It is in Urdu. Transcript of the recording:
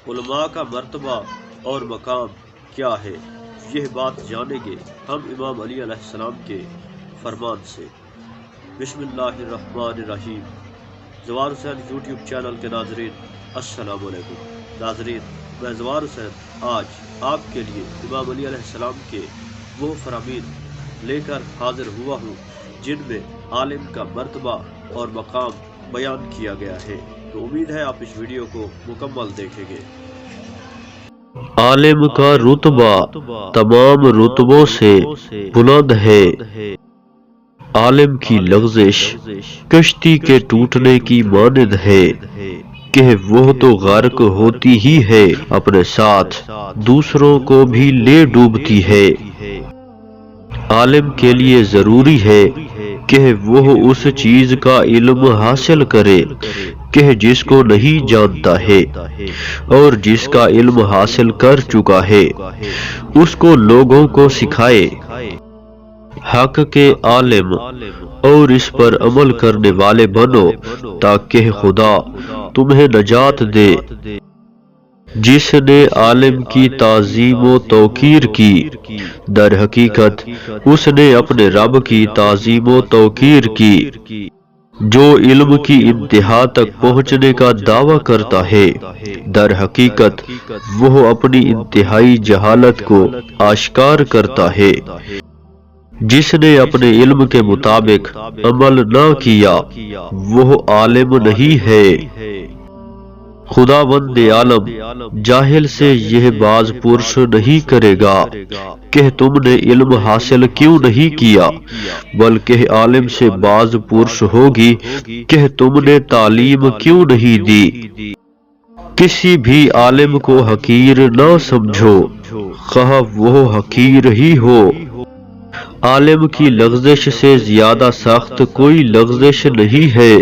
علماء کا مرتبہ اور مقام کیا ہے، یہ بات جانیں گے ہم امام علی علیہ السلام کے فرمان سے۔ بسم اللہ الرحمن الرحیم۔ زوار حسین یوٹیوب چینل کے ناظرین السلام علیکم۔ ناظرین، میں زوار حسین آج آپ کے لیے امام علی علیہ السلام کے وہ فرامین لے کر حاضر ہوا ہوں جن میں عالم کا مرتبہ اور مقام بیان کیا گیا ہے، تو امید ہے آپ اس ویڈیو کو مکمل دیکھیں گے۔ عالم کا رتبہ تمام رتبوں سے بلند ہے۔ عالم کی لغزش کشتی کے ٹوٹنے کی مانند ہے کہ وہ تو غرق ہوتی ہی ہے، اپنے ساتھ دوسروں کو بھی لے ڈوبتی ہے۔ عالم کے لیے ضروری ہے کہ وہ اس چیز کا علم حاصل کرے کہ جس کو نہیں جانتا ہے، اور جس کا علم حاصل کر چکا ہے اس کو لوگوں کو سکھائے۔ حق کے عالم اور اس پر عمل کرنے والے بنو تاکہ خدا تمہیں نجات دے۔ جس نے عالم کی تعظیم و توقیر کی، در حقیقت اس نے اپنے رب کی تعظیم و توقیر کی۔ جو علم کی انتہا تک پہنچنے کا دعویٰ کرتا ہے، در حقیقت وہ اپنی انتہائی جہالت کو آشکار کرتا ہے۔ جس نے اپنے علم کے مطابق عمل نہ کیا وہ عالم نہیں ہے۔ خداوند عالم جاہل سے یہ باز پرس نہیں کرے گا کہ تم نے علم حاصل کیوں نہیں کیا، بلکہ عالم سے باز پرس ہوگی کہ تم نے تعلیم کیوں نہیں دی۔ کسی بھی عالم کو حقیر نہ سمجھو، خواہ وہ حقیر ہی ہو۔ عالم کی لغزش سے زیادہ سخت کوئی لغزش نہیں ہے۔